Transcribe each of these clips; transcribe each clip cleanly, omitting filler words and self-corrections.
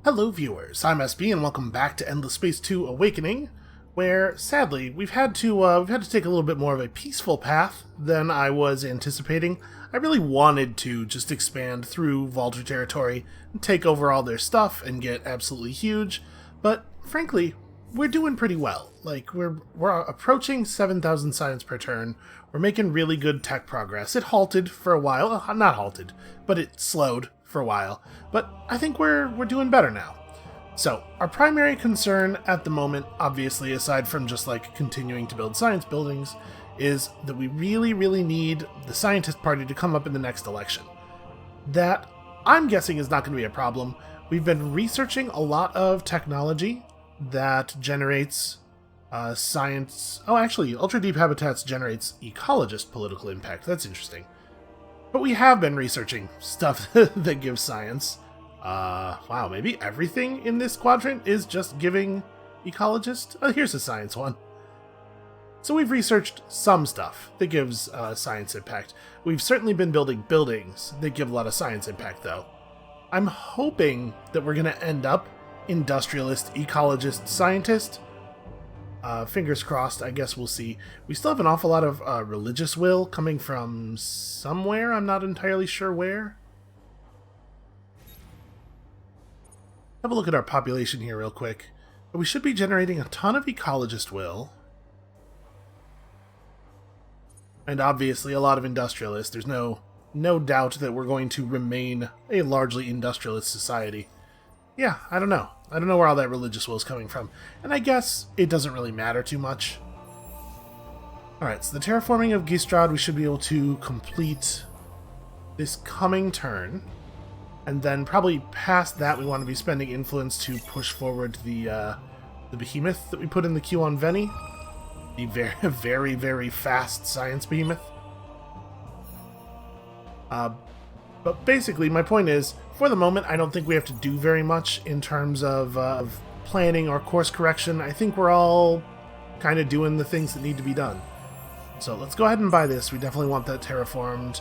Hello viewers, I'm SB and welcome back to Endless Space 2 Awakening, where, sadly, we've had to take a little bit more of a peaceful path than I was anticipating. I really wanted to just expand through Vaulter territory and take over all their stuff and get absolutely huge, but frankly, we're doing pretty well. Like, we're approaching 7,000 science per turn. We're making really good tech progress. It halted for a while. Not halted, but it slowed for a while. But I think we're doing better now. So, our primary concern at the moment, obviously, aside from just like continuing to build science buildings, is that we really need the scientist party to come up in the next election. That, I'm guessing, is not going to be a problem. We've been researching a lot of technology that generates science... Oh, actually, Ultra Deep Habitats generates ecologist political impact. That's interesting. But we have been researching stuff that gives science. Wow, maybe everything in this quadrant is just giving ecologist? Oh, here's a science one. So we've researched some stuff that gives science impact. We've certainly been building buildings that give a lot of science impact, though. I'm hoping that we're going to end up industrialist, ecologist, scientist. Fingers crossed, I guess we'll see. We still have an awful lot of religious will coming from somewhere. I'm not entirely sure where. Have a look at our population here real quick. But we should be generating a ton of ecologist will. And obviously a lot of industrialists. There's no doubt that we're going to remain a largely industrialist society. Yeah, I don't know. I don't know where all that religious will is coming from. And I guess it doesn't really matter too much. Alright, so the terraforming of Gistrad we should be able to complete this coming turn. And then probably past that we want to be spending influence to push forward the behemoth that we put in the queue on Veni. The very fast science behemoth. But basically, my point is, for the moment, I don't think we have to do very much in terms of planning or course correction. I think we're all kind of doing the things that need to be done. So let's go ahead and buy this. We definitely want that terraformed.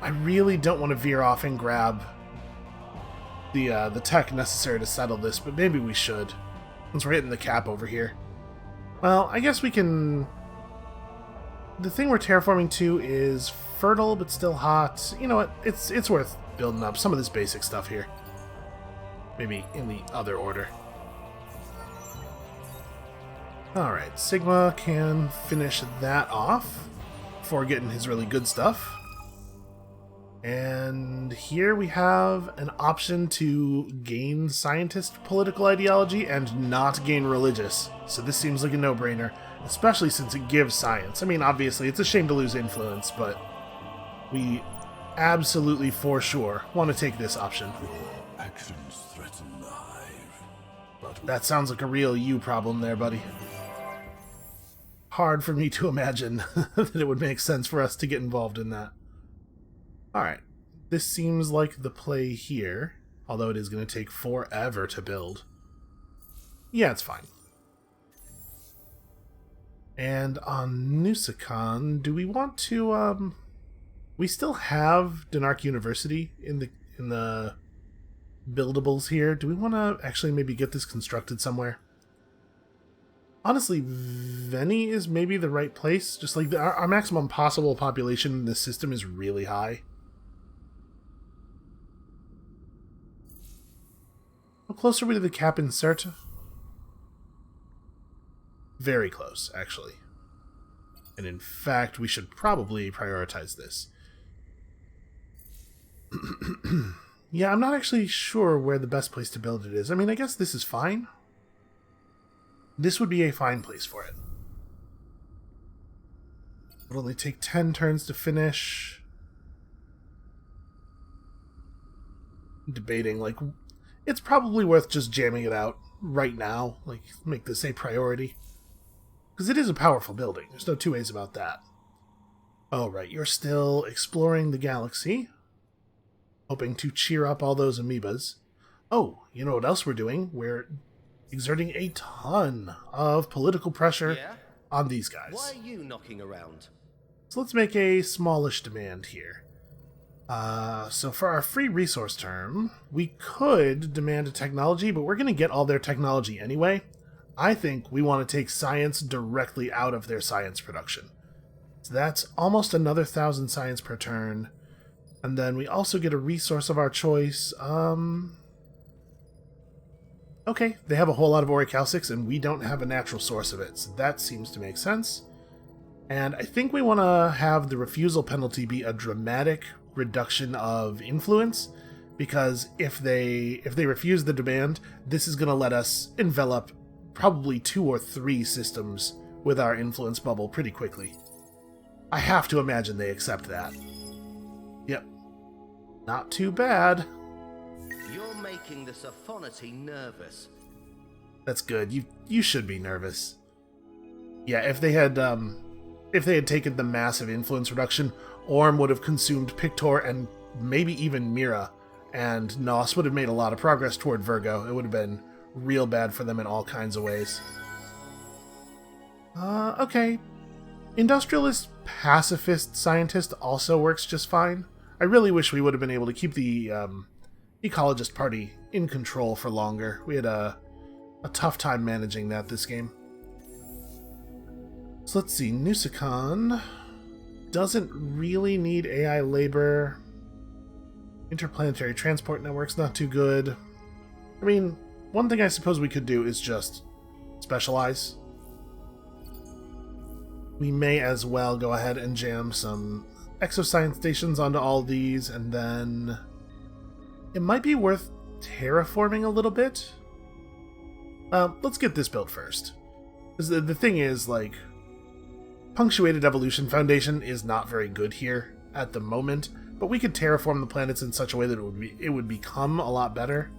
I really don't want to veer off and grab the tech necessary to settle this, but maybe we should, since we're hitting the cap over here. Well, I guess we can... The thing we're terraforming to is fertile, but still hot. You know what? It's worth building up some of this basic stuff here. Maybe in the other order. Alright, Sigma can finish that off before getting his really good stuff. And here we have an option to gain scientist political ideology and not gain religious. So this seems like a no-brainer, especially since it gives science. I mean, obviously, it's a shame to lose influence, but we absolutely, for sure, want to take this option. Your actions threaten the hive. But that sounds like a real you problem there, buddy. Hard for me to imagine that it would make sense for us to get involved in that. Alright, this seems like the play here, although it is going to take forever to build. Yeah, it's fine. And on Nusicon, do we want to, we still have Denark University in the buildables here. Do we want to actually maybe get this constructed somewhere? Honestly, Veni is maybe the right place. Just like our maximum possible population in this system is really high. How close are we to the cap insert? Very close, actually. And in fact, we should probably prioritize this. Yeah, I'm not actually sure where the best place to build it is. I mean, I guess this is fine. This would be a fine place for it. It'll only take 10 turns to finish. Debating, like, it's probably worth just jamming it out right now. Like, make this a priority. Because it is a powerful building. There's no two ways about that. Oh, right. You're still exploring the galaxy. Hoping to cheer up all those amoebas. Oh, you know what else we're doing? We're exerting a ton of political pressure on these guys. Why are you knocking around? So let's make a smallish demand here. So for our free resource term, we could demand a technology, but we're going to get all their technology anyway. I think we want to take science directly out of their science production. So that's almost another 1,000 science per turn. And then we also get a resource of our choice. Okay, they have a whole lot of orichalcics, and we don't have a natural source of it, so that seems to make sense. And I think we want to have the refusal penalty be a dramatic reduction of influence, because if they refuse the demand, this is going to let us envelop probably 2 or 3 systems with our influence bubble pretty quickly. I have to imagine they accept that. Yep. Not too bad. You're making the Sophonoty nervous. That's good. You should be nervous. Yeah, if they had taken the massive influence reduction, Orm would have consumed Pictor and maybe even Mira, and Nos would have made a lot of progress toward Virgo. It would have been real bad for them in all kinds of ways. Okay. Industrialist, pacifist, scientist also works just fine. I really wish we would have been able to keep the ecologist party in control for longer. We had a tough time managing that this game. So let's see, Nusicon doesn't really need AI labor. Interplanetary transport network's not too good. I mean, one thing I suppose we could do is just specialize. We may as well go ahead and jam some exoscience stations onto all these, and then it might be worth terraforming a little bit. Let's get this built first. Because the thing is, like, Punctuated Evolution Foundation is not very good here at the moment, but we could terraform the planets in such a way that it would become a lot better.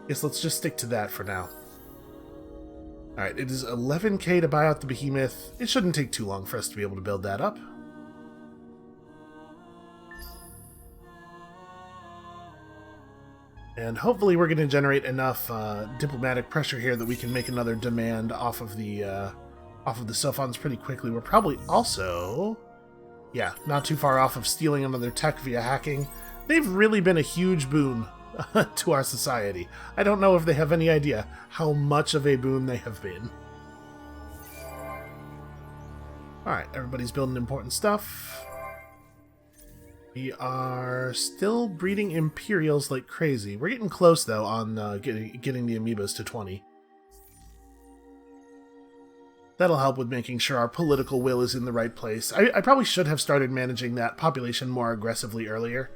Yes, let's just stick to that for now. Alright, it is 11k to buy out the behemoth. It shouldn't take too long for us to be able to build that up. And hopefully we're going to generate enough diplomatic pressure here that we can make another demand off of the Sophons pretty quickly. We're probably also, yeah, not too far off of stealing another tech via hacking. They've really been a huge boon to our society. I don't know if they have any idea how much of a boon they have been. Alright, everybody's building important stuff. We are still breeding Imperials like crazy. We're getting close, though, on getting the amoebas to 20. That'll help with making sure our political will is in the right place. I probably should have started managing that population more aggressively earlier.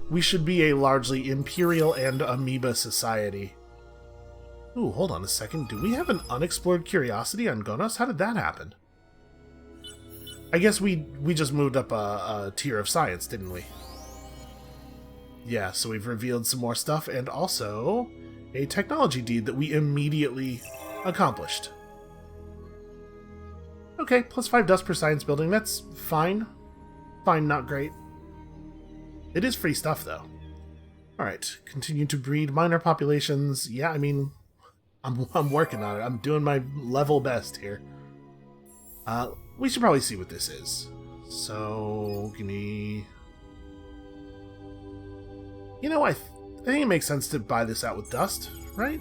We should be a largely Imperial and amoeba society. Ooh, hold on a second. Do we have an unexplored curiosity on Gonos? How did that happen? I guess we just moved up a tier of science, didn't we? Yeah, so we've revealed some more stuff, and also a technology deed that we immediately accomplished. Okay, plus 5 dust per science building. That's fine. Fine, not great. It is free stuff, though. Alright, continue to breed minor populations. Yeah, I mean, I'm working on it. I'm doing my level best here. We should probably see what this is. So, give me... You know, I think it makes sense to buy this out with dust, right?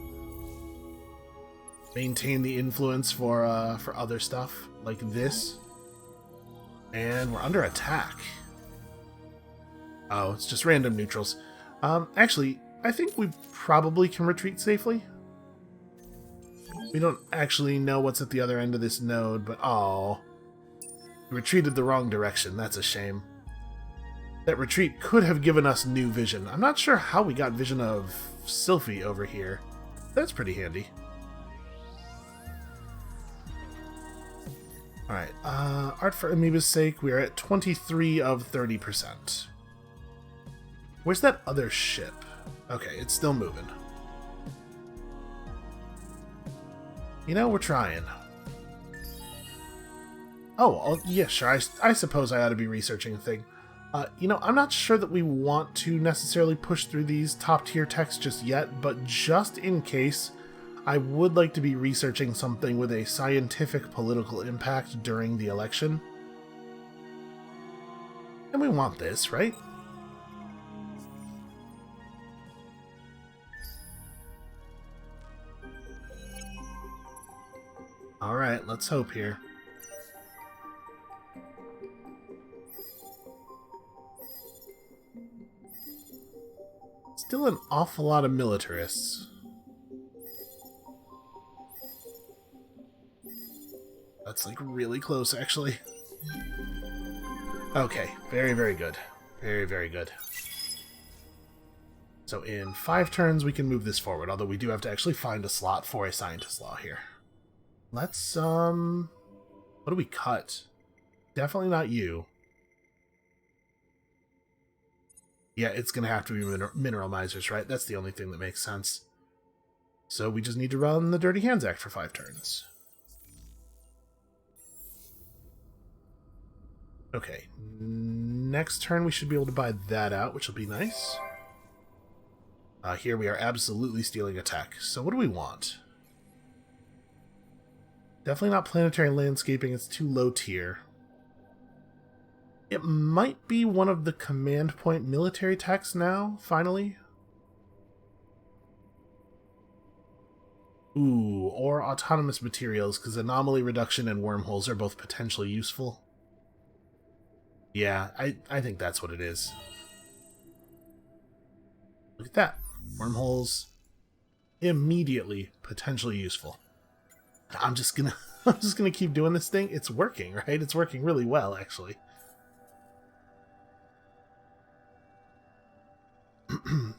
Maintain the influence for other stuff, like this. And we're under attack. Oh, it's just random neutrals. Actually, I think we probably can retreat safely. We don't actually know what's at the other end of this node, but oh, we retreated the wrong direction. That's a shame. That retreat could have given us new vision. I'm not sure how we got vision of Sylphie over here. That's pretty handy. Alright, art for amoeba's sake, we are at 23 of 30%. Where's that other ship? Okay, it's still moving. You know, we're trying. Oh, yeah, sure, I suppose I ought to be researching a thing. You know, I'm not sure that we want to necessarily push through these top-tier texts just yet, but just in case, I would like to be researching something with a scientific political impact during the election. And we want this, right? Alright, let's hope here. Still an awful lot of militarists. That's like really close, actually. Okay, very, very good. Very, very good. So in 5 turns we can move this forward, although we do have to actually find a slot for a scientist law here. Let's, what do we cut? Definitely not you. Yeah, it's gonna have to be mineral misers, right? That's the only thing that makes sense. So we just need to run the Dirty Hands Act for 5 turns. Okay, next turn we should be able to buy that out, which will be nice. Here we are absolutely stealing a tech. So what do we want? Definitely not planetary landscaping, it's too low tier. It might be one of the command point military techs now, finally. Ooh, or autonomous materials, because anomaly reduction and wormholes are both potentially useful. Yeah, I think that's what it is. Look at that. Wormholes, immediately potentially useful. I'm just gonna keep doing this thing. It's working, right? It's working really well, actually. You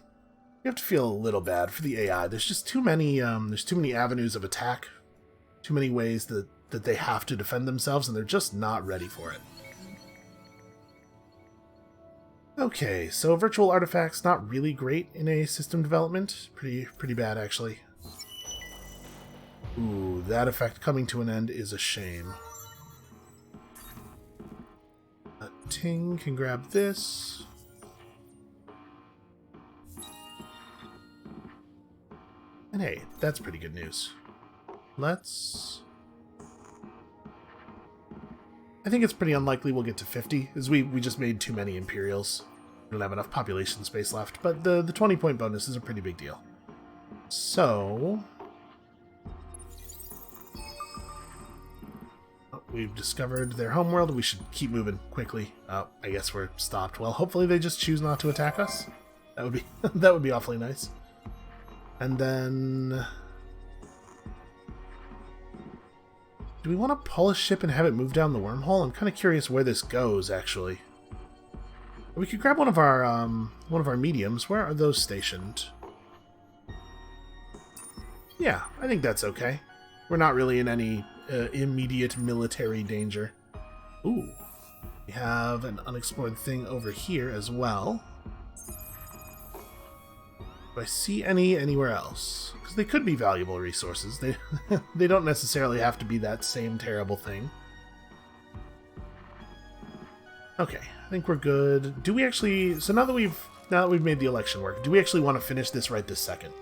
have to feel a little bad for the AI. There's just too many avenues of attack, too many ways that they have to defend themselves, and they're just not ready for it. Okay, so virtual artifacts, not really great in a system development. Pretty bad, actually. Ooh, that effect coming to an end is a shame. Ting can grab this. And hey, that's pretty good news. Let's... I think it's pretty unlikely we'll get to 50, as we just made too many Imperials. We don't have enough population space left, but the 20-point bonus is a pretty big deal. So... oh, we've discovered their homeworld. We should keep moving quickly. Oh, I guess we're stopped. Well, hopefully they just choose not to attack us. That would be that would be awfully nice. And then... do we want to pull a ship and have it move down the wormhole? I'm kind of curious where this goes, actually. We could grab one of our mediums. Where are those stationed? Yeah, I think that's okay. We're not really in any immediate military danger. Ooh, we have an unexplored thing over here as well. Do I see anywhere else? Because they could be valuable resources. They don't necessarily have to be that same terrible thing. Okay, I think we're good. Do we actually... so now that we've made the election work, do we actually want to finish this right this second?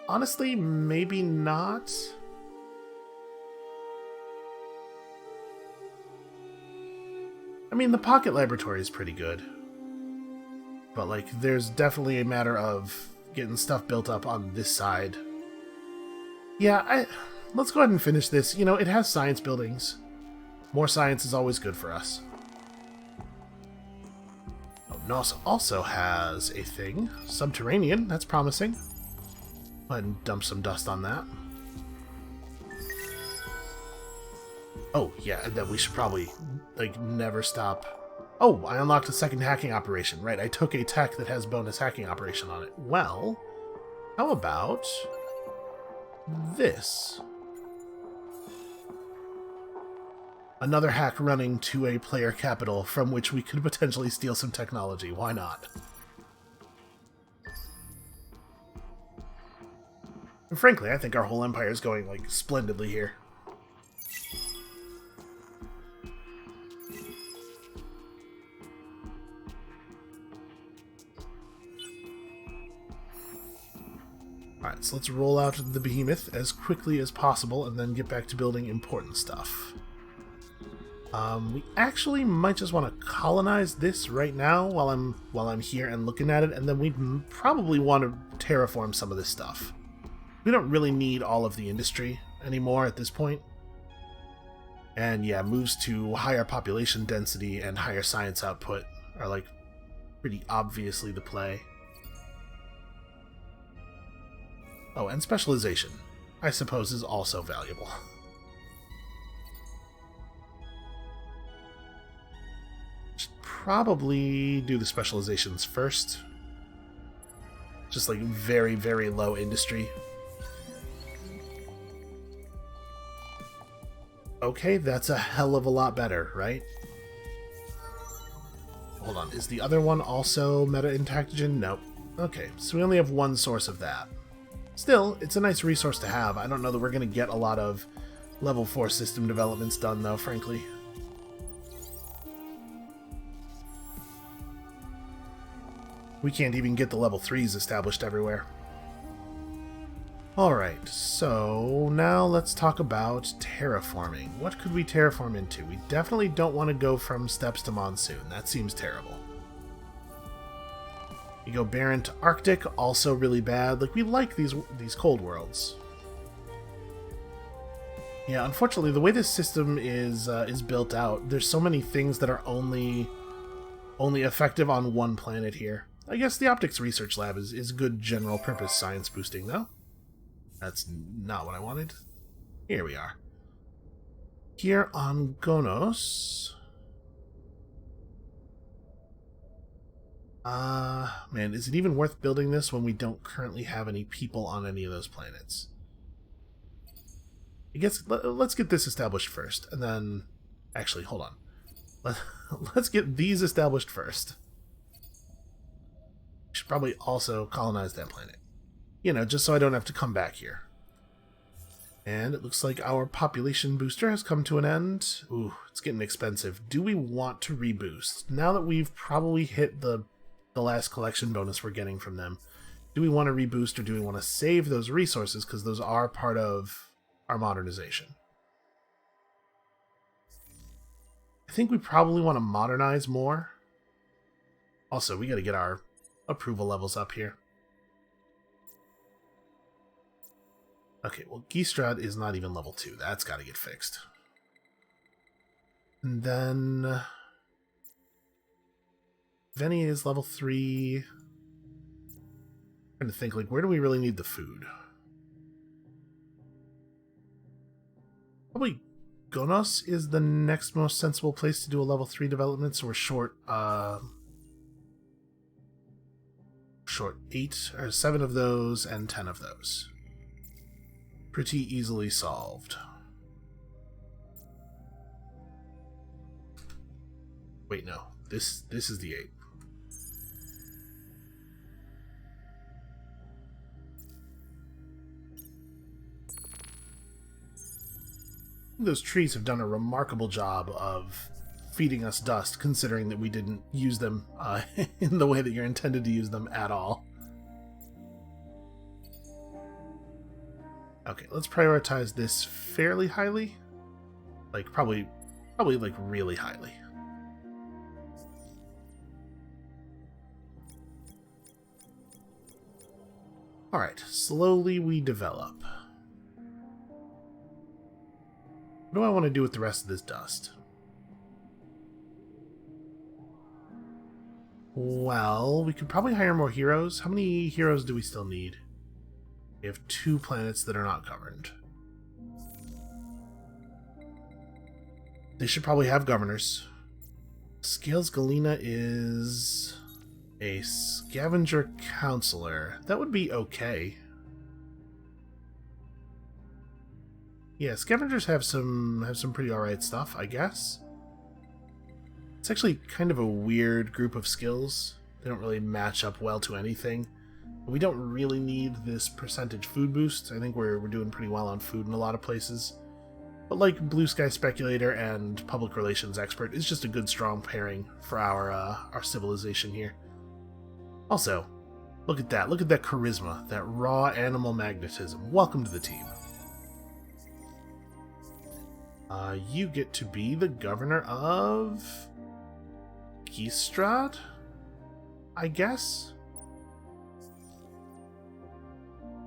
Honestly, maybe not. I mean, the Pocket Laboratory is pretty good. But, like, there's definitely a matter of getting stuff built up on this side. Yeah, let's go ahead and finish this. You know, it has science buildings. More science is always good for us. Oh, NOS also has a thing. Subterranean, that's promising. Go ahead and dump some dust on that. Oh, yeah, and then we should probably, like, never stop. Oh, I unlocked a second hacking operation. Right, I took a tech that has bonus hacking operation on it. Well, how about this? Another hack running to a player capital from which we could potentially steal some technology. Why not? And frankly, I think our whole empire is going, like, splendidly here. Alright, so let's roll out the behemoth as quickly as possible and then get back to building important stuff. We actually might just want to colonize this right now while I'm here and looking at it, and then we'd probably want to terraform some of this stuff. We don't really need all of the industry anymore at this point. And yeah, moves to higher population density and higher science output are like pretty obviously the play. Oh, and specialization, I suppose, is also valuable. Probably do the specializations first. Just like very, very low industry. Okay, that's a hell of a lot better, right? Hold on, is the other one also meta-intactogen? Nope. Okay, so we only have one source of that. Still, it's a nice resource to have. I don't know that we're going to get a lot of level 4 system developments done, though, frankly. We can't even get the level 3s established everywhere. Alright, so now let's talk about terraforming. What could we terraform into? We definitely don't want to go from steppes to monsoon. That seems terrible. You go barren to Arctic, also really bad. Like, we like these cold worlds. Yeah, unfortunately, the way this system is built out, there's so many things that are only effective on one planet here. I guess the Optics Research Lab is good general purpose science boosting, though. That's not what I wanted. Here we are. Here on Gonos. Man, is it even worth building this when we don't currently have any people on any of those planets? I guess let's get this established first, and then... Actually, hold on. Let's get these established first. Should probably also colonize that planet. You know, just so I don't have to come back here. And it looks like our population booster has come to an end. Ooh, it's getting expensive. Do we want to reboost? Now that we've probably hit the last collection bonus we're getting from them, do we want to reboost or do we want to save those resources because those are part of our modernization? I think we probably want to modernize more. Also, we got to get our approval levels up here. Okay, well, Giestrad is not even level 2. That's got to get fixed. And then... Veni is level 3. I'm trying to think, like, where do we really need the food? Probably Gonos is the next most sensible place to do a level 3 development, so we're short 8 or 7 of those and 10 of those. Pretty easily solved. Wait, no. This is the 8. Those trees have done a remarkable job of feeding us dust, considering that we didn't use them in the way that you're intended to use them at all. Okay, let's prioritize this fairly highly. Like, probably like really highly. Alright, slowly we develop. What do I want to do with the rest of this dust? Well, we could probably hire more heroes. How many heroes do we still need? We have 2 planets that are not governed. They should probably have governors. Scales Galena is a scavenger counselor. That would be okay. Yeah, scavengers have some pretty alright stuff, I guess. It's actually kind of a weird group of skills. They don't really match up well to anything. We don't really need this percentage food boost. I think we're doing pretty well on food in a lot of places. But like Blue Sky Speculator and Public Relations Expert is just a good strong pairing for our civilization here. Also, look at that. Look at that charisma, that raw animal magnetism. Welcome to the team. You get to be the governor of Gistrad, I guess?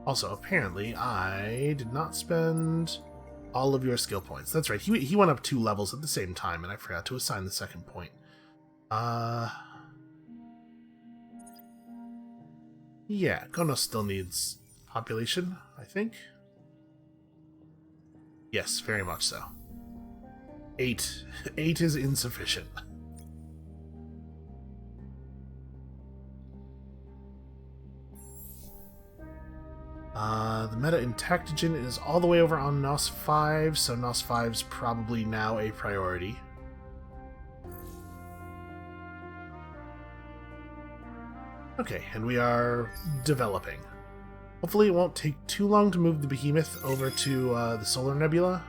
Also, apparently, I did not spend all of your skill points. That's right, he went up 2 levels at the same time, and I forgot to assign the second point. Yeah, Konos still needs population, I think. Yes, very much so. 8. 8 is insufficient. The meta in Tactogen is all the way over on NOS 5, so NOS 5's probably now a priority. Okay, and we are developing. Hopefully it won't take too long to move the behemoth over to the Solar Nebula.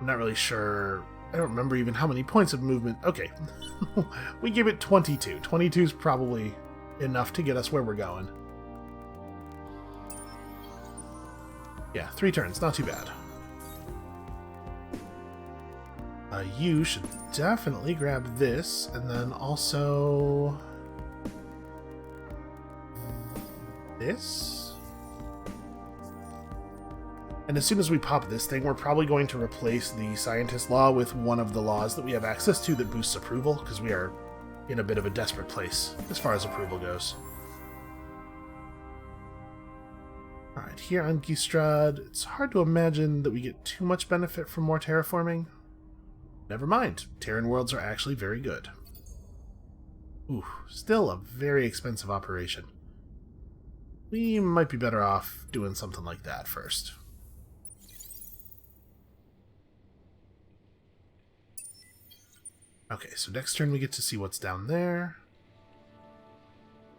I'm not really sure. I don't remember even how many points of movement. Okay, we give it 22. 22 is probably enough to get us where we're going. Yeah, 3 turns, not too bad. You should definitely grab this, and then also this. And as soon as we pop this thing, we're probably going to replace the Scientist Law with one of the laws that we have access to that boosts approval, because we are in a bit of a desperate place as far as approval goes. Alright, here on Gistrad, it's hard to imagine that we get too much benefit from more terraforming. Never mind, Terran worlds are actually very good. Ooh, still a very expensive operation. We might be better off doing something like that first. Okay, so next turn we get to see what's down there.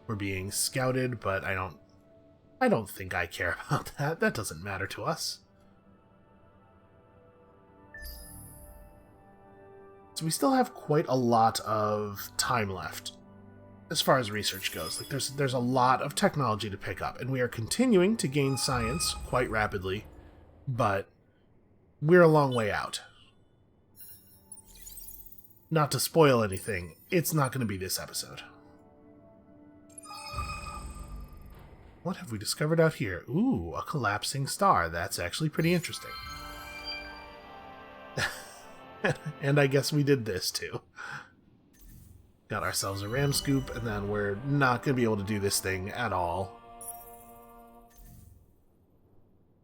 We're being scouted, but I don't think I care about that. That doesn't matter to us. So we still have quite a lot of time left as far as research goes. Like there's a lot of technology to pick up, and we are continuing to gain science quite rapidly, but we're a long way out. Not to spoil anything, it's not going to be this episode. What have we discovered out here? Ooh, a collapsing star. That's actually pretty interesting. And I guess we did this too. Got ourselves a ram scoop, and then we're not going to be able to do this thing at all.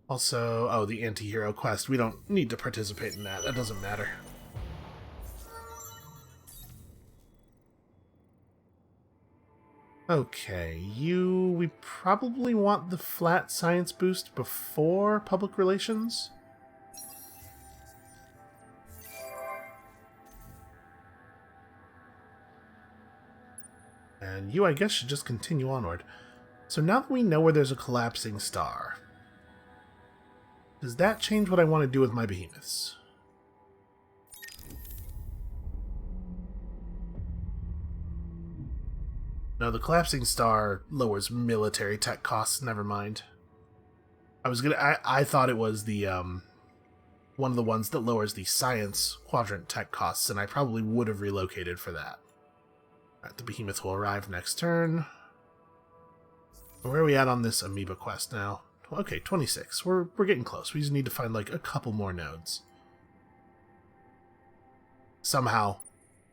Also, oh, the anti-hero quest. We don't need to participate in that. That doesn't matter. Okay, we probably want the flat science boost before public relations. And you, I guess, should just continue onward. So now that we know where there's a collapsing star, does that change what I want to do with my behemoths? No, the collapsing star lowers military tech costs, never mind. I thought it was the, one of the ones that lowers the science quadrant tech costs, and I probably would have relocated for that. Alright, the behemoth will arrive next turn. Where are we at on this amoeba quest now? Okay, 26. We're getting close. We just need to find, like, a couple more nodes. Somehow,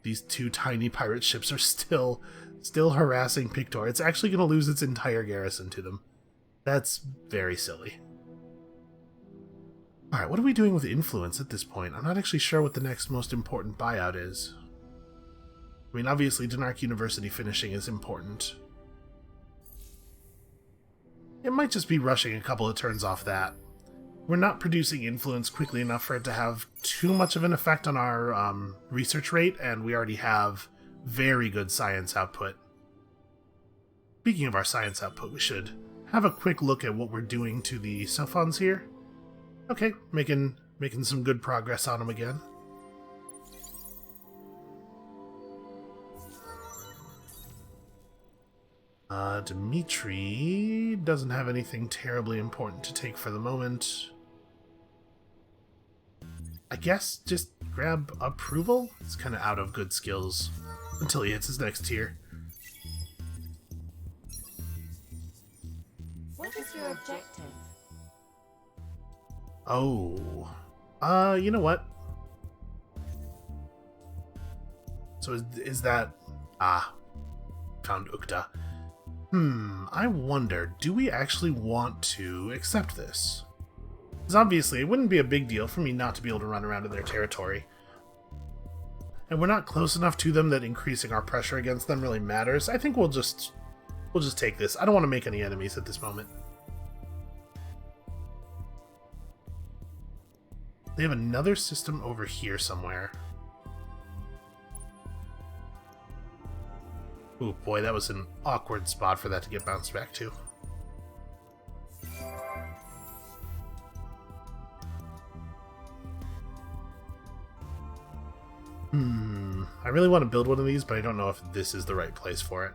these 2 tiny pirate ships are still harassing Pictor. It's actually going to lose its entire garrison to them. That's very silly. Alright, what are we doing with influence at this point? I'm not actually sure what the next most important buyout is. I mean, obviously, Denark University finishing is important. It might just be rushing a couple of turns off that. We're not producing influence quickly enough for it to have too much of an effect on our research rate, and we already have very good science output. Speaking of our science output, we should have a quick look at what we're doing to the Sophons here. Okay, making some good progress on them again. Dimitri doesn't have anything terribly important to take for the moment. I guess just grab approval? It's kind of out of good skills until he hits his next tier. What is your objective? Oh. You know what? So is that... found Ukta. I wonder, do we actually want to accept this? Because obviously it wouldn't be a big deal for me not to be able to run around in their territory. And we're not close enough to them that increasing our pressure against them really matters. I think we'll just take this. I don't want to make any enemies at this moment. They have another system over here somewhere. Ooh, boy, that was an awkward spot for that to get bounced back to. I really want to build one of these, but I don't know if this is the right place for it.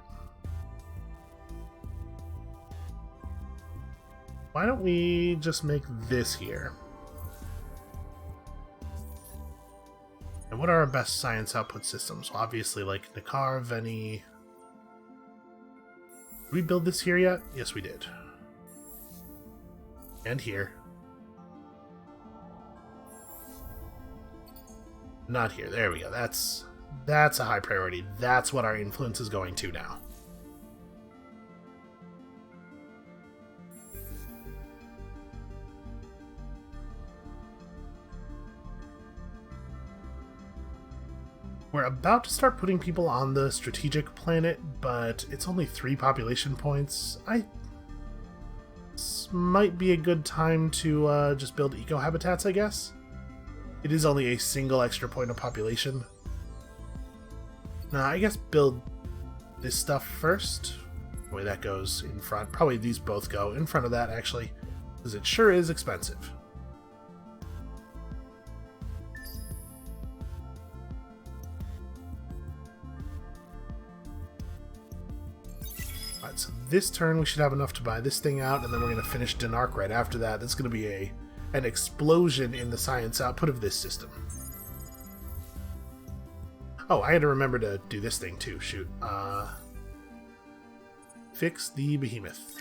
Why don't we just make this here? And what are our best science output systems? Well, obviously, like Nakar, Veni... Did we build this here yet? Yes, we did. And here. Not here. There we go. That's a high priority. That's what our influence is going to now. We're about to start putting people on the strategic planet, but it's only 3 population points. This might be a good time to just build eco-habitats, I guess. It is only a single extra point of population. Nah, I guess build this stuff first. The way that goes in front. Probably these both go in front of that, actually, because it sure is expensive. Alright, so this turn we should have enough to buy this thing out, and then we're going to finish Denark right after that. That's going to be an explosion in the science output of this system. Oh, I had to remember to do this thing too, shoot. Fix the behemoth.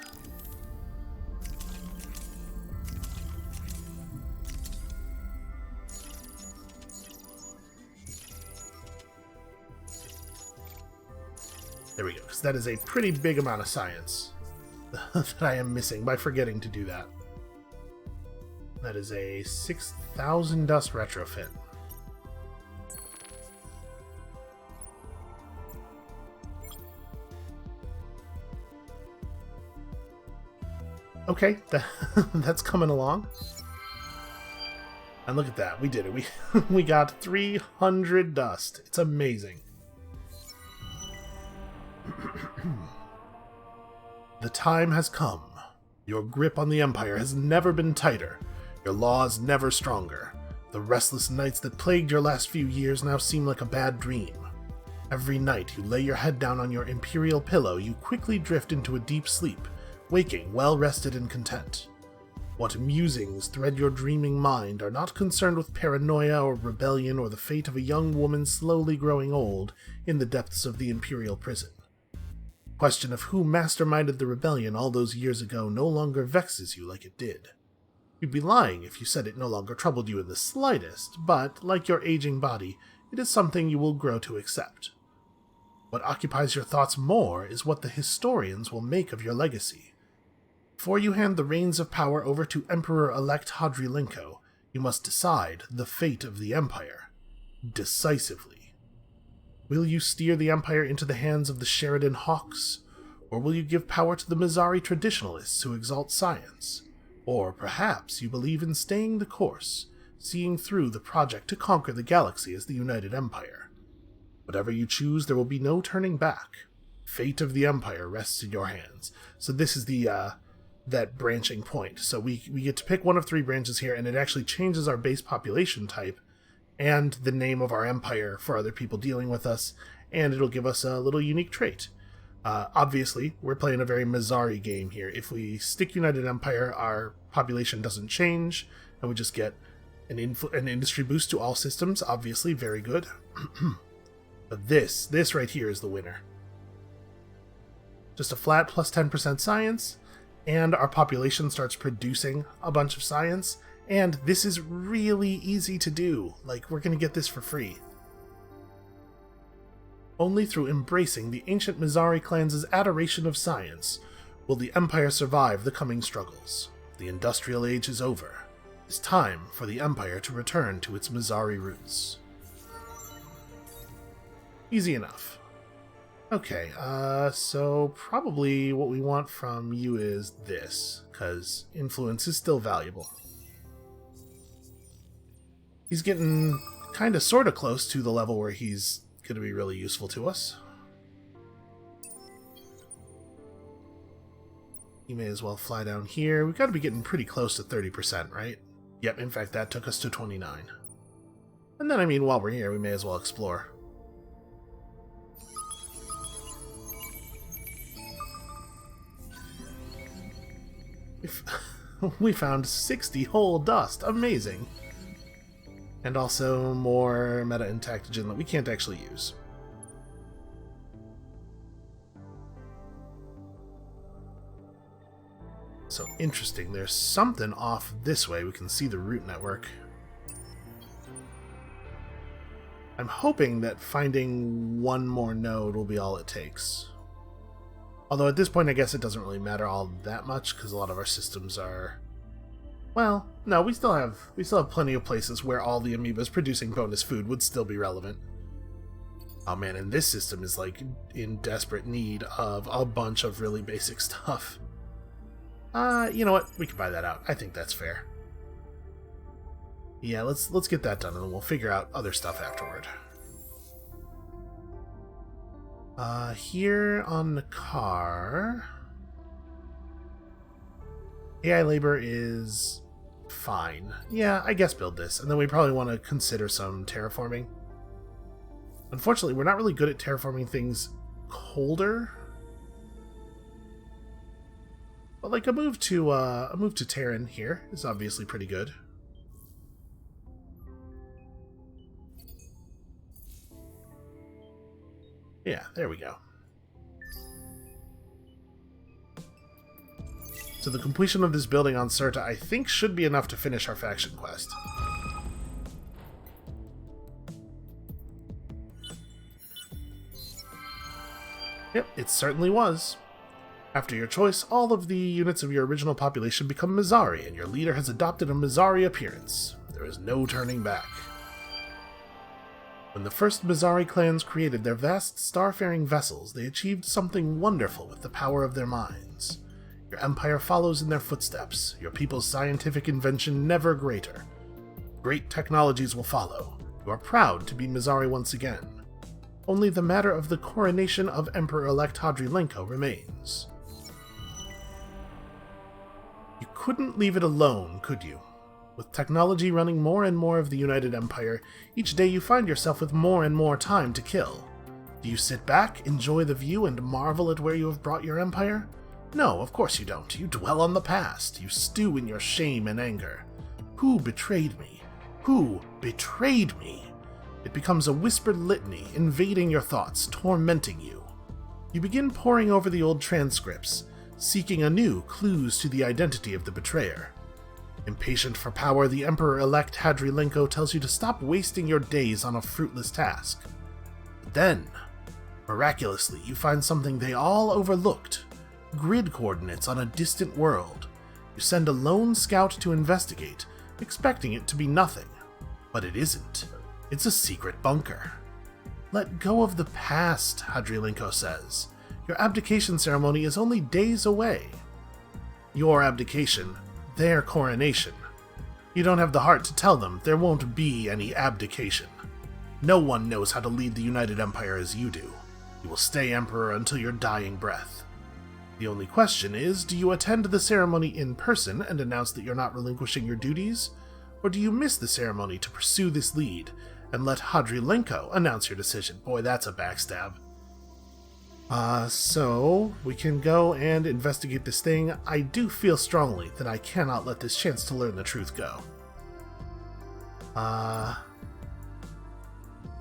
There we go, because that is a pretty big amount of science that I am missing by forgetting to do that. That is a 6,000 dust retrofit. Okay, that's coming along. And look at that, we did it. We got 300 dust. It's amazing. The time has come. Your grip on the Empire has never been tighter. Your laws never stronger. The restless nights that plagued your last few years now seem like a bad dream. Every night you lay your head down on your imperial pillow, you quickly drift into a deep sleep, waking well-rested and content. What musings thread your dreaming mind are not concerned with paranoia or rebellion or the fate of a young woman slowly growing old in the depths of the imperial prison. The question of who masterminded the rebellion all those years ago no longer vexes you like it did. You'd be lying if you said it no longer troubled you in the slightest, but, like your aging body, it is something you will grow to accept. What occupies your thoughts more is what the historians will make of your legacy. Before you hand the reins of power over to Emperor-elect Hadrilenko, you must decide the fate of the Empire. Decisively. Will you steer the Empire into the hands of the Sheridan Hawks, or will you give power to the Mizari traditionalists who exalt science? Or perhaps you believe in staying the course, seeing through the project to conquer the galaxy as the United Empire. Whatever you choose, there will be no turning back. Fate of the Empire rests in your hands. So this is the that branching point. So we get to pick one of 3 branches here, and it actually changes our base population type and the name of our empire for other people dealing with us, and it'll give us a little unique trait. Obviously, we're playing a very Mizari game here. If we stick United Empire, our population doesn't change, and we just get an industry boost to all systems, obviously, very good. But this right here is the winner. Just a flat plus 10% science, and our population starts producing a bunch of science, and this is really easy to do. Like, we're going to get this for free. Only through embracing the ancient Mizari clans' adoration of science will the Empire survive the coming struggles. The Industrial Age is over. It's time for the Empire to return to its Mizari roots. Easy enough. Okay, so probably what we want from you is this, because influence is still valuable. He's getting kind of sort of close to the level where he's going to be really useful to us. He may as well fly down here. We've got to be getting pretty close to 30%, right? Yep, in fact, that took us to 29. And then, I mean, while we're here, we may as well explore. We found 60 whole dust. Amazing. And also more meta-intactogen that we can't actually use. So interesting. There's something off this way. We can see the root network. I'm hoping that finding one more node will be all it takes. Although at this point, I guess it doesn't really matter all that much, because a lot of our systems are... Well, no, we still have plenty of places where all the amoebas producing bonus food would still be relevant. Oh man, and this system is like in desperate need of a bunch of really basic stuff. You know what? We can buy that out. I think that's fair. Yeah, let's get that done, and then we'll figure out other stuff afterward. Here on the car, AI labor is fine. Yeah, I guess build this, and then we probably want to consider some terraforming. Unfortunately, we're not really good at terraforming things colder. But like a move to Terran here is obviously pretty good. Yeah, there we go. So the completion of this building on Cirta, I think, should be enough to finish our faction quest. Yep, it certainly was. After your choice, all of the units of your original population become Mizari, and your leader has adopted a Mizari appearance. There is no turning back. When the first Mizari clans created their vast starfaring vessels, they achieved something wonderful with the power of their minds. Your empire follows in their footsteps, your people's scientific invention never greater. Great technologies will follow. You are proud to be Mizari once again. Only the matter of the coronation of Emperor-elect Hadrilenko remains. You couldn't leave it alone, could you? With technology running more and more of the United Empire, each day you find yourself with more and more time to kill. Do you sit back, enjoy the view, and marvel at where you have brought your empire? No, of course you don't. You dwell on the past. You stew in your shame and anger. Who betrayed me? Who betrayed me? It becomes a whispered litany, invading your thoughts, tormenting you. You begin poring over the old transcripts, seeking anew clues to the identity of the betrayer. Impatient for power, the Emperor-elect Hadrilenko tells you to stop wasting your days on a fruitless task. But then, miraculously, you find something they all overlooked. Grid coordinates on a distant world. You send a lone scout to investigate, expecting it to be nothing. But it isn't. It's a secret bunker. Let go of the past, Hadrilenko says. Your abdication ceremony is only days away. Your abdication, their coronation. You don't have the heart to tell them there won't be any abdication. No one knows how to lead the United Empire as you do. You will stay emperor until your dying breath. The only question is, do you attend the ceremony in person and announce that you're not relinquishing your duties? Or do you miss the ceremony to pursue this lead and let Hadrilenko announce your decision? Boy, that's a backstab. So we can go and investigate this thing. I do feel strongly that I cannot let this chance to learn the truth go.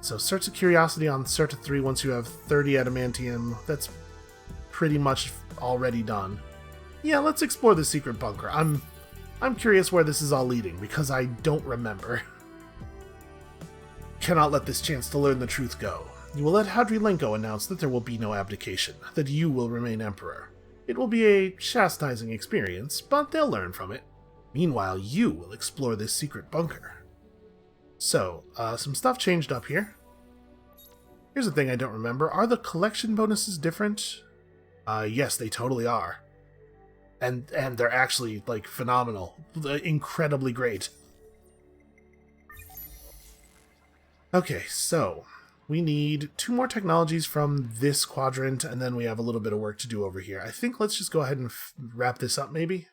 So Search of Curiosity on Certa 3 once you have 30 adamantium. That's pretty much already done. Yeah, let's explore the secret bunker. I'm curious where this is all leading, because I don't remember. Cannot let this chance to learn the truth go. You will let Hadrilenko announce that there will be no abdication, that you will remain emperor. It will be a chastising experience, but they'll learn from it. Meanwhile, you will explore this secret bunker. So, some stuff changed up here. Here's a thing I don't remember. Are the collection bonuses different? Yes, they totally are. And they're actually, like, phenomenal. Incredibly great. Okay, so we need 2 more technologies from this quadrant, and then we have a little bit of work to do over here. I think let's just go ahead and wrap this up, maybe?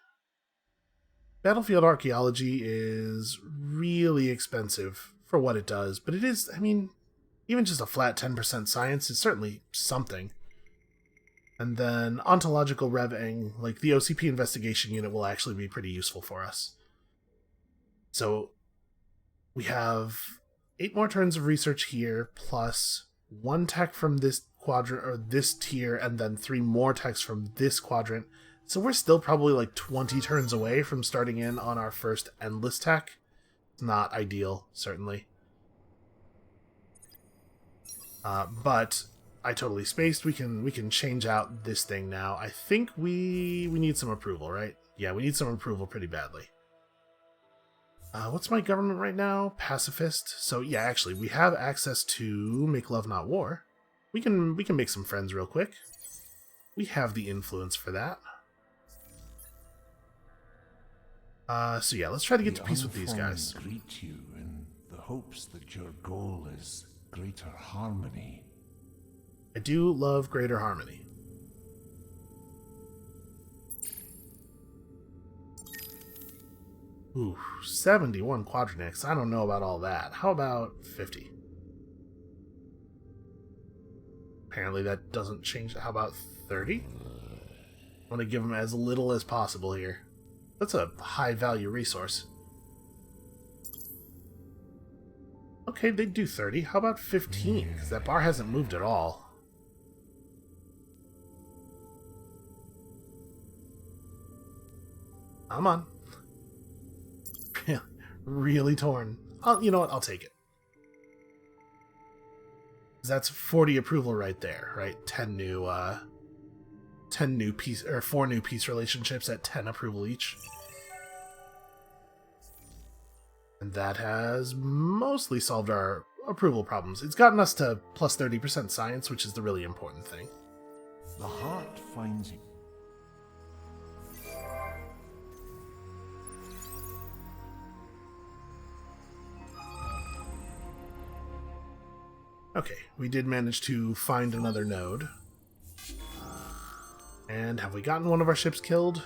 Battlefield archaeology is really expensive for what it does, but it is, I mean, even just a flat 10% science is certainly something. And then ontological revving, like the OCP investigation unit, will actually be pretty useful for us. So we have 8 more turns of research here, plus 1 tech from this quadrant, or this tier, and then 3 more techs from this quadrant. So we're still probably like 20 turns away from starting in on our first endless tech. It's not ideal, certainly. But I totally spaced. We can change out this thing now. I think we need some approval, right? Yeah, we need some approval pretty badly. What's my government right now? Pacifist. So yeah, actually, we have access to Make Love Not War. We can make some friends real quick. We have the influence for that. So yeah, let's try to get to peace with these guys. Greet you in the hopes that your goal is greater harmony. I do love greater harmony. Ooh, 71 quadrinics. I don't know about all that. How about 50? Apparently that doesn't change. How about 30? I want to give them as little as possible here. That's a high value resource. Okay, they do 30. How about 15? Because that bar hasn't moved at all. Come on. Really torn. You know what? I'll take it. That's 40 approval right there, right? 10 new peace, or 4 new peace relationships at 10 approval each. And that has mostly solved our approval problems. It's gotten us to plus 30% science, which is the really important thing. The heart finds you. Okay, we did manage to find another node. And have we gotten one of our ships killed?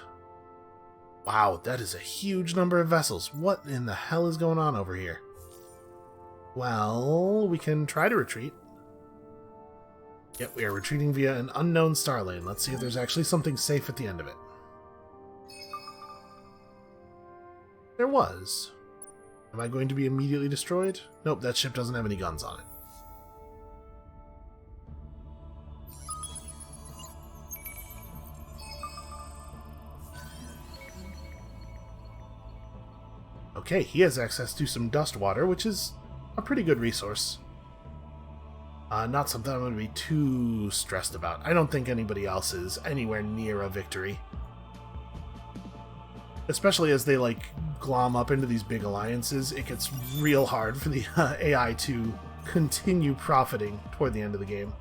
Wow, that is a huge number of vessels. What in the hell is going on over here? Well, we can try to retreat. Yep, we are retreating via an unknown star lane. Let's see if there's actually something safe at the end of it. There was. Am I going to be immediately destroyed? Nope, that ship doesn't have any guns on it. Okay, he has access to some dust water, which is a pretty good resource. Not something I'm going to be too stressed about. I don't think anybody else is anywhere near a victory. Especially as they, like, glom up into these big alliances, it gets real hard for the AI to continue profiting toward the end of the game.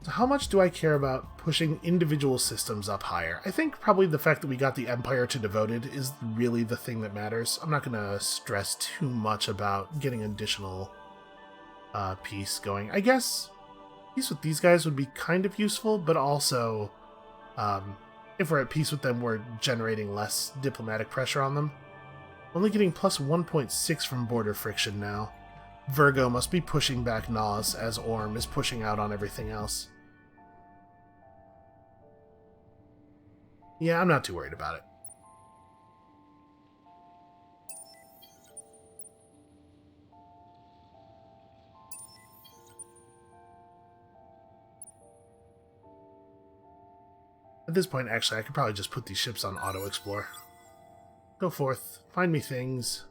So how much do I care about pushing individual systems up higher? I think probably the fact that we got the Empire to devoted is really the thing that matters. I'm not going to stress too much about getting additional peace going. I guess peace with these guys would be kind of useful, but also if we're at peace with them, we're generating less diplomatic pressure on them. Only getting plus 1.6 from border friction now. Virgo must be pushing back Nas as Orm is pushing out on everything else. Yeah, I'm not too worried about it. At this point, actually, I could probably just put these ships on auto-explore. Go forth, find me things.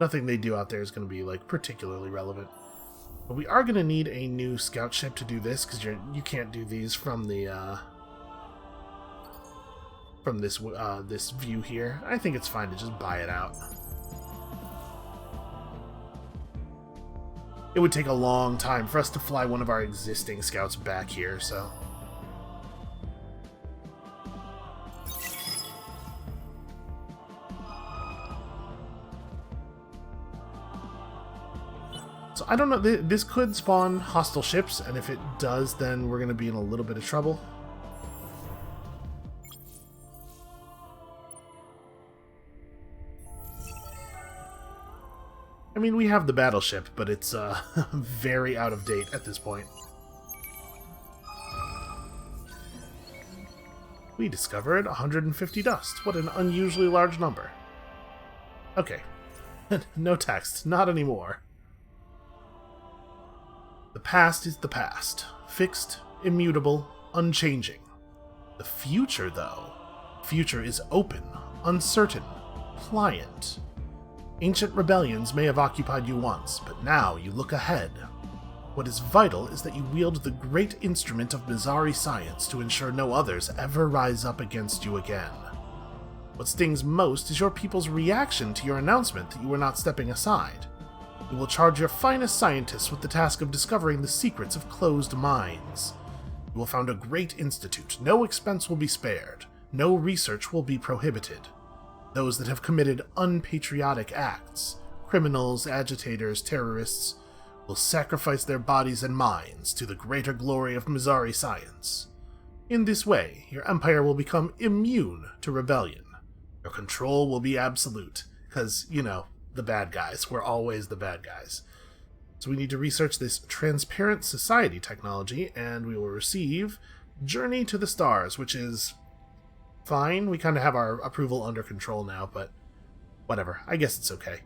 Nothing they do out there is going to be, like, particularly relevant. But we are going to need a new scout ship to do this, because you can't do these from the, from this view here. I think it's fine to just buy it out. It would take a long time for us to fly one of our existing scouts back here, so... So I don't know, this could spawn hostile ships, and if it does, then we're going to be in a little bit of trouble. I mean, we have the battleship, but it's very out of date at this point. We discovered 150 dust. What an unusually large number. Okay. No text. Not anymore. The past is the past. Fixed, immutable, unchanging. The future, though. Future is open, uncertain, pliant. Ancient rebellions may have occupied you once, but now you look ahead. What is vital is that you wield the great instrument of Mizari science to ensure no others ever rise up against you again. What stings most is your people's reaction to your announcement that you were not stepping aside. You will charge your finest scientists with the task of discovering the secrets of closed minds. You will found a great institute. No expense will be spared. No research will be prohibited. Those that have committed unpatriotic acts, criminals, agitators, terrorists, will sacrifice their bodies and minds to the greater glory of Mizari science. In this way, your empire will become immune to rebellion. Your control will be absolute, because, you know, the bad guys. We're always the bad guys. So we need to research this transparent society technology, and we will receive Journey to the Stars, which is fine. We kind of have our approval under control now, but whatever. I guess it's okay.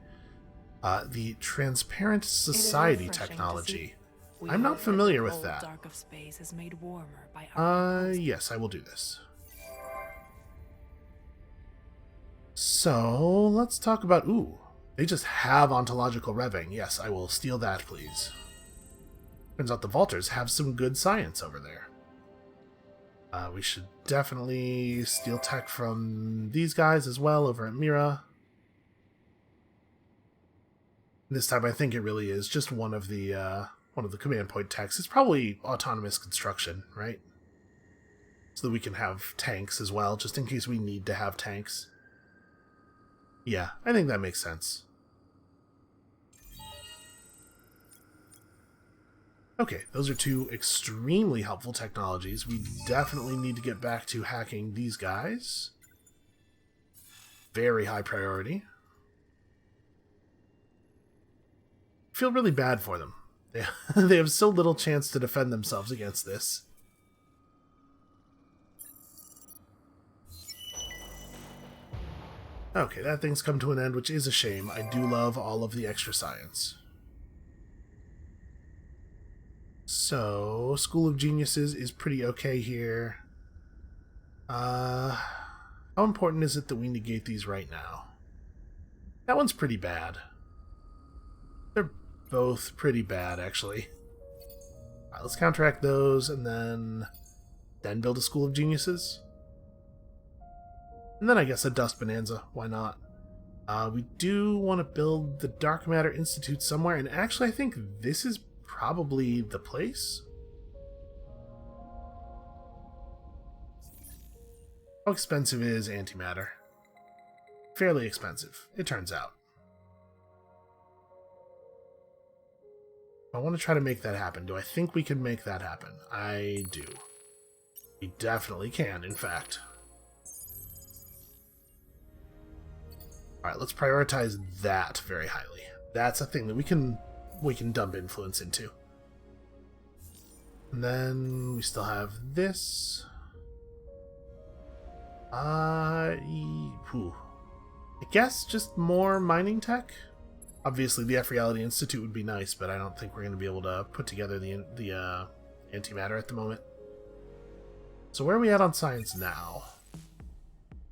The transparent society technology. I'm not familiar with that. Dark of space is made warmer by yes, I will do this. So, let's talk about... Ooh. They just have ontological revving. Yes, I will steal that, please. Turns out the Vaulters have some good science over there. We should definitely steal tech from these guys as well over at Mira. This time I think it really is just one of the command point techs. It's probably autonomous construction, right? So that we can have tanks as well, just in case we need to have tanks. Yeah, I think that makes sense. Okay, those are two extremely helpful technologies. We definitely need to get back to hacking these guys. Very high priority. I feel really bad for them. They have so little chance to defend themselves against this. Okay, that thing's come to an end, which is a shame. I do love all of the extra science. So, School of Geniuses is pretty okay here. How important is it that we negate these right now? That one's pretty bad. They're both pretty bad, actually. Alright, let's counteract those, and then build a School of Geniuses. And then I guess a Dust Bonanza. Why not? We do want to build the Dark Matter Institute somewhere, and actually I think this is probably the place. How expensive is antimatter? Fairly expensive, it turns out. I want to try to make that happen. Do I think we can make that happen? I do. We definitely can, in fact. Alright, let's prioritize that very highly. That's a thing that we can dump influence into. And then we still have this. I guess just more mining tech? Obviously the F-Reality Institute would be nice, but I don't think we're going to be able to put together the antimatter at the moment. So where are we at on science now?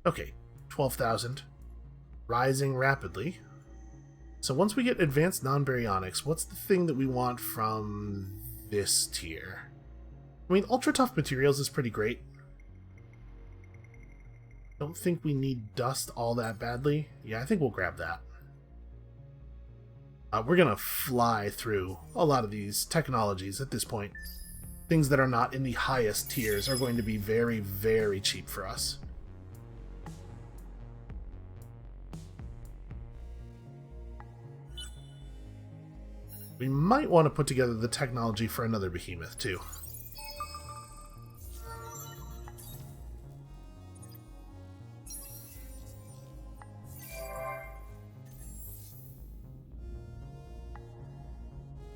Okay, 12,000. Rising rapidly. So once we get advanced non-baryonics, what's the thing that we want from this tier? I mean, ultra tough materials is pretty great. Don't think we need dust all that badly. Yeah, I think we'll grab that. We're gonna fly through a lot of these technologies at this point. Things that are not in the highest tiers are going to be very, very cheap for us. We might want to put together the technology for another behemoth, too.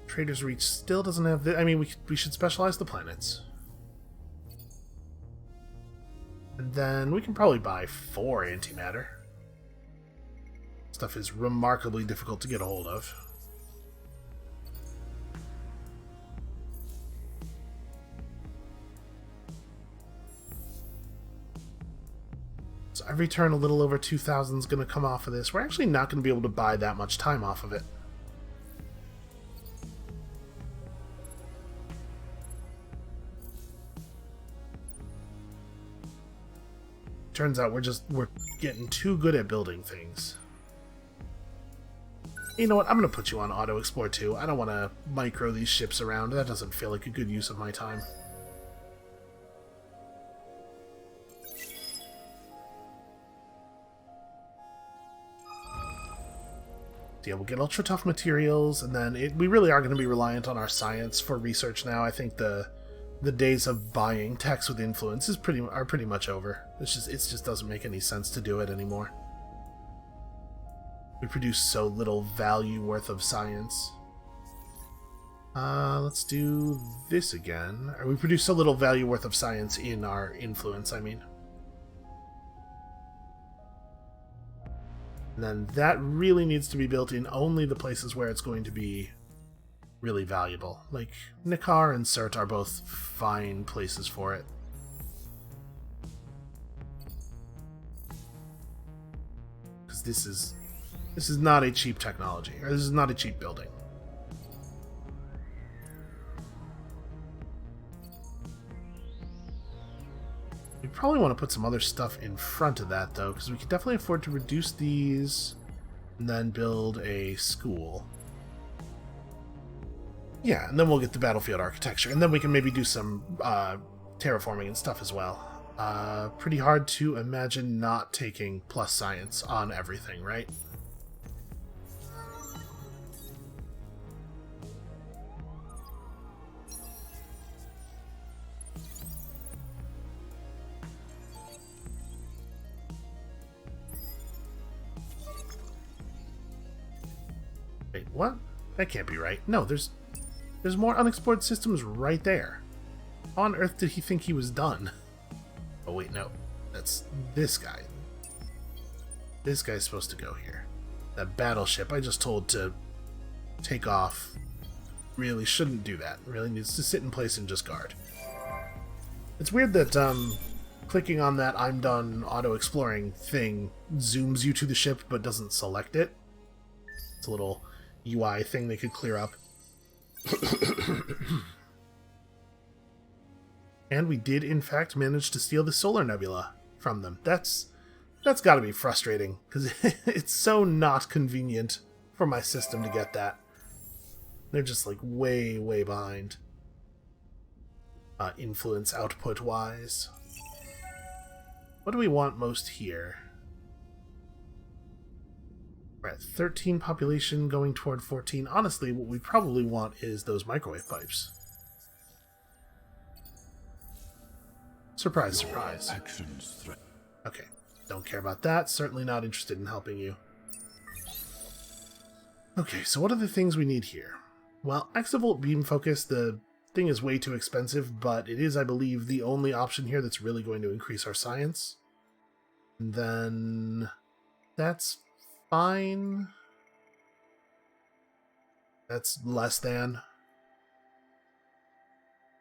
Trader's Reach still doesn't have the... I mean, we should specialize the planets. And then we can probably buy 4 antimatter. Stuff is remarkably difficult to get a hold of. So every turn a little over 2,000 is going to come off of this. We're actually not going to be able to buy that much time off of it. Turns out we're getting too good at building things. You know what? I'm going to put you on Auto Explore too. I don't want to micro these ships around. That doesn't feel like a good use of my time. Yeah, we'll get ultra tough materials, and then we really are going to be reliant on our science for research now. I think the days of buying techs with influence are pretty much over. It just doesn't make any sense to do it anymore. We produce so little value worth of science. Let's do this again. Or we produce so little value worth of science in our influence, I mean. And then that really needs to be built in only the places where it's going to be really valuable. Like, Nikar and Surt are both fine places for it. Because this is not a cheap technology, or this is not a cheap building. We probably want to put some other stuff in front of that, though, because we can definitely afford to reduce these and then build a school. Yeah, and then we'll get the battlefield architecture, and then we can maybe do some terraforming and stuff as well. Pretty hard to imagine not taking plus science on everything, right? Wait, what? That can't be right. No, there's more unexplored systems right there. How on earth did he think he was done? Oh wait, no. That's this guy. This guy's supposed to go here. That battleship I just told to take off really shouldn't do that. It really needs to sit in place and just guard. It's weird that clicking on that I'm done auto-exploring thing zooms you to the ship but doesn't select it. It's a little UI thing they could clear up. And we did, in fact, manage to steal the Solar Nebula from them. That's got to be frustrating, because it's so not convenient for my system to get that. They're just, like, way, way behind. Influence output-wise. What do we want most here? We're at 13 population, going toward 14. Honestly, what we probably want is those microwave pipes. Surprise, surprise. Okay, don't care about that. Certainly not interested in helping you. Okay, so what are the things we need here? Well, exavolt beam focus, the thing is way too expensive, but it is, I believe, the only option here that's really going to increase our science. And then that's fine. That's less than.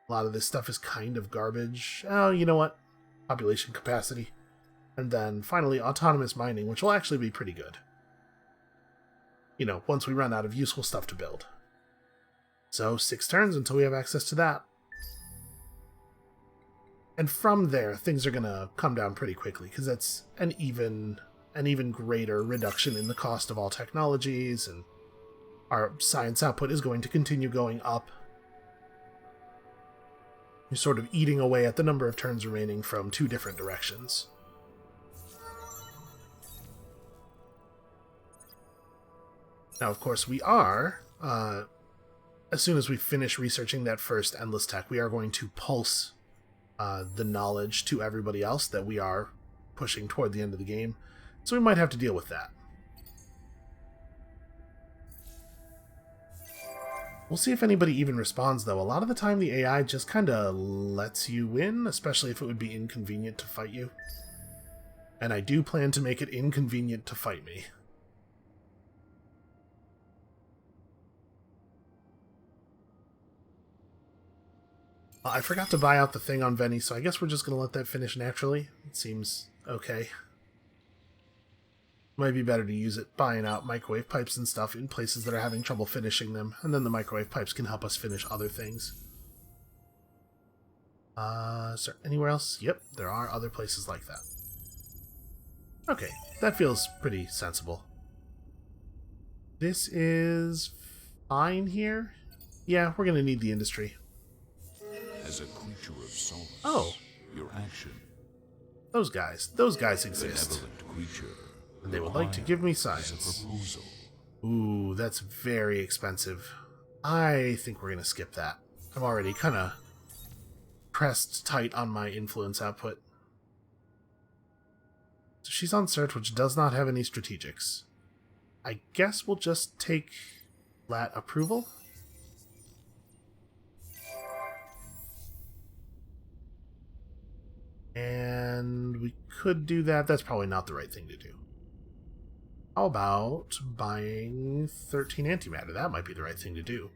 A lot of this stuff is kind of garbage. Oh, you know what? Population capacity. And then finally autonomous mining, which will actually be pretty good. You know, once we run out of useful stuff to build. So 6 turns until we have access to that. And from there, things are going to come down pretty quickly, because that's an even greater reduction in the cost of all technologies, and our science output is going to continue going up. You're sort of eating away at the number of turns remaining from 2 different directions. Now, of course, we are, as soon as we finish researching that first endless tech, we are going to pulse the knowledge to everybody else that we are pushing toward the end of the game. So we might have to deal with that. We'll see if anybody even responds, though. A lot of the time the AI just kind of lets you win, especially if it would be inconvenient to fight you. And I do plan to make it inconvenient to fight me. I forgot to buy out the thing on Veni, so I guess we're just going to let that finish naturally. It seems okay. Might be better to use it buying out microwave pipes and stuff in places that are having trouble finishing them, and then the microwave pipes can help us finish other things. Is there anywhere else? Yep, there are other places like that. Okay, that feels pretty sensible. This is fine here? Yeah, we're going to need the industry. As a creature of solace, Oh. your action, Those guys exist. benevolent creature, And they would like to give me is a science. proposal. Ooh, that's very expensive. I think we're going to skip that. I'm already kind of pressed tight on my influence output. So she's on search, which does not have any strategics. I guess we'll just take lat approval. And we could do that. That's probably not the right thing to do. How about buying 13 antimatter? That might be the right thing to do.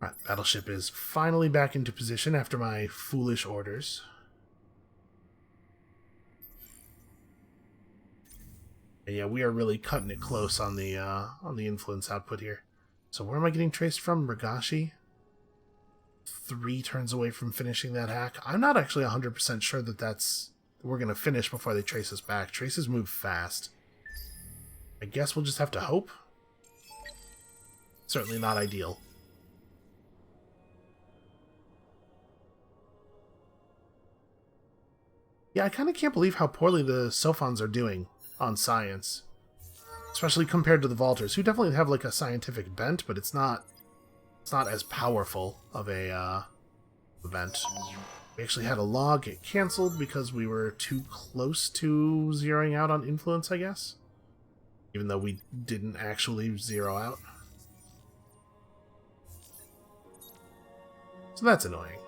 Alright, battleship is finally back into position after my foolish orders. And yeah, we are really cutting it close on the influence output here. So where am I getting traced from? Rigashi? 3 turns away from finishing that hack. I'm not actually 100% sure that we're going to finish before they trace us back. Traces move fast. I guess we'll just have to hope. Certainly not ideal. Yeah, I kind of can't believe how poorly the Sophons are doing on science. Especially compared to the Vaulters, who definitely have like a scientific bent, but it's not as powerful of a event. We actually had a log get cancelled because we were too close to zeroing out on influence, I guess. Even though we didn't actually zero out. So that's annoying.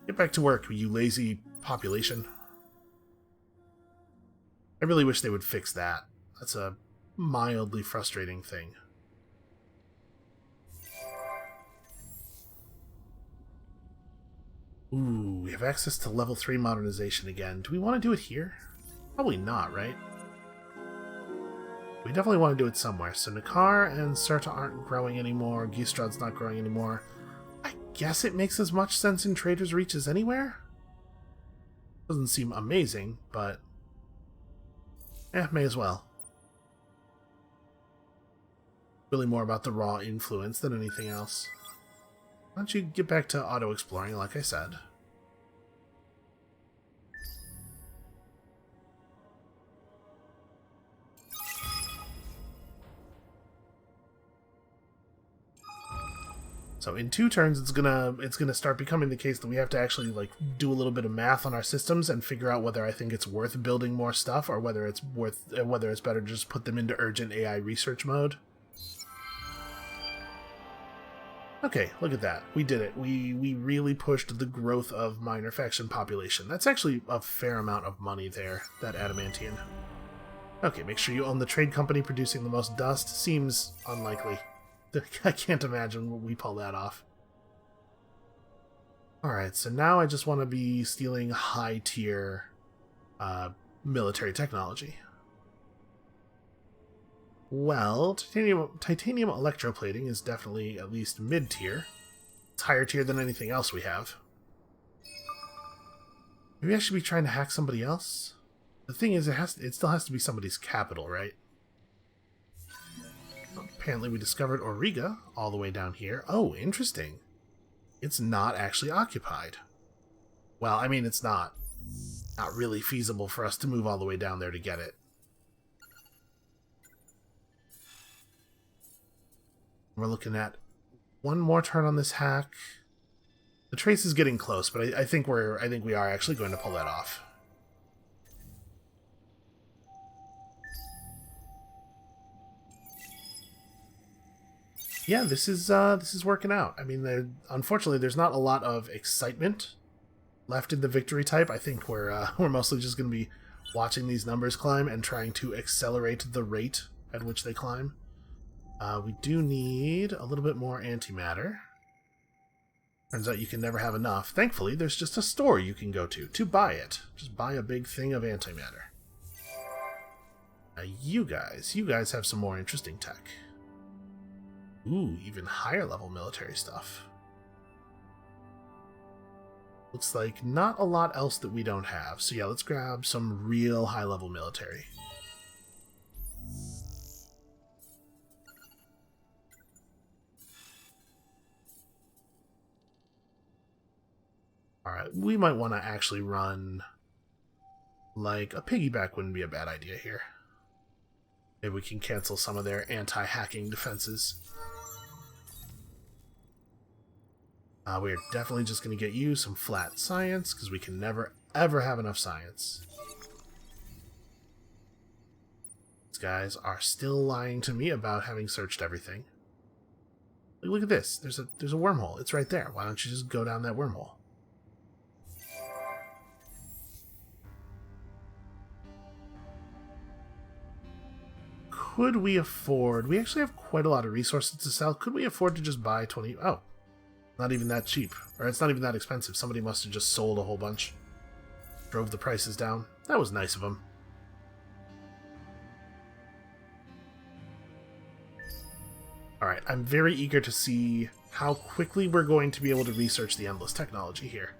Get back to work, you lazy population. I really wish they would fix that. That's a mildly frustrating thing. Ooh, we have access to level 3 modernization again. Do we want to do it here? Probably not, right? We definitely want to do it somewhere. So Nakar and Serta aren't growing anymore. Gistrad's not growing anymore. I guess it makes as much sense in Trader's Reach as anywhere? Doesn't seem amazing, but... may as well. Really more about the raw influence than anything else. Why don't you get back to auto-exploring, like I said. So in 2 turns, it's gonna start becoming the case that we have to actually like do a little bit of math on our systems and figure out whether I think it's worth building more stuff or whether it's better to just put them into urgent AI research mode. Okay, look at that. We did it. We really pushed the growth of minor faction population. That's actually a fair amount of money there, that adamantium. Okay, make sure you own the trade company producing the most dust. Seems unlikely. I can't imagine we pull that off. Alright, so now I just want to be stealing high-tier military technology. Well, titanium electroplating is definitely at least mid-tier. It's higher tier than anything else we have. Maybe I should be trying to hack somebody else? The thing is, it still has to be somebody's capital, right? Apparently we discovered Auriga all the way down here. Oh, interesting. It's not actually occupied. Well, I mean, it's not really feasible for us to move all the way down there to get it. We're looking at one more turn on this hack. The trace is getting close, but I think we are actually going to pull that off. Yeah, this is working out. I mean, unfortunately, there's not a lot of excitement left in the victory type. I think we're mostly just going to be watching these numbers climb and trying to accelerate the rate at which they climb. We do need a little bit more antimatter. Turns out you can never have enough. Thankfully, there's just a store you can go to buy it. Just buy a big thing of antimatter. Now you guys have some more interesting tech. Ooh, even higher level military stuff. Looks like not a lot else that we don't have. So yeah, let's grab some real high level military. Alright, we might want to actually run, like, a piggyback wouldn't be a bad idea here. Maybe we can cancel some of their anti-hacking defenses. We're definitely just going to get you some flat science, because we can never, ever have enough science. These guys are still lying to me about having searched everything. Look at this. There's a wormhole. It's right there. Why don't you just go down that wormhole? Could we afford... We actually have quite a lot of resources to sell. Could we afford to just buy 20... Oh. Not even that cheap. Or it's not even that expensive. Somebody must have just sold a whole bunch. Drove the prices down. That was nice of them. Alright, I'm very eager to see how quickly we're going to be able to research the endless technology here.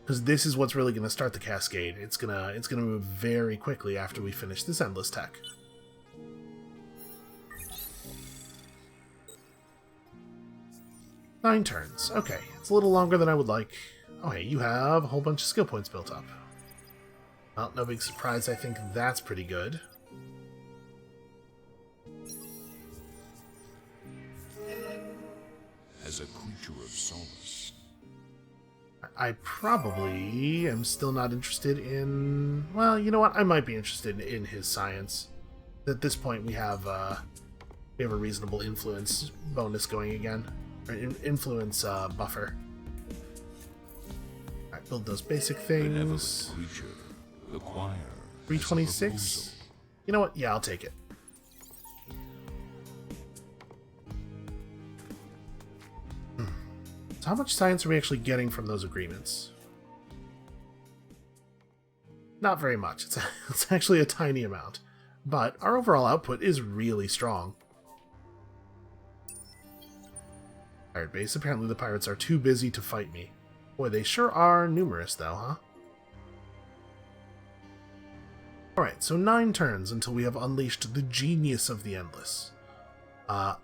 Because this is what's really going to start the cascade. It's gonna move very quickly after we finish this endless tech. Nine turns. Okay, it's a little longer than I would like. Oh, hey, you have a whole bunch of skill points built up. Well, no big surprise. I think that's pretty good. As a creature of solace. I probably am still not interested in... Well, you know what? I might be interested in his science. At this point, we have a reasonable influence bonus going again. Or influence buffer. Alright, build those basic things. 326. You know what? Yeah, I'll take it. So how much science are we actually getting from those agreements? Not very much. It's actually a tiny amount. But our overall output is really strong. Pirate base. Apparently the pirates are too busy to fight me. Boy, they sure are numerous though, huh? Alright, so 9 turns until we have unleashed the genius of the Endless. I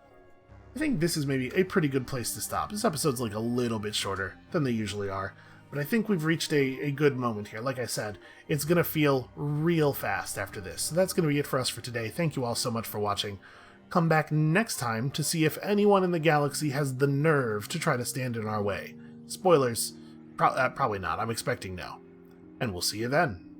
think this is maybe a pretty good place to stop. This episode's like a little bit shorter than they usually are, but I think we've reached a good moment here. Like I said, it's going to feel real fast after this. So that's going to be it for us for today. Thank you all so much for watching. Come back next time to see if anyone in the galaxy has the nerve to try to stand in our way. Spoilers, probably not. I'm expecting no. And we'll see you then.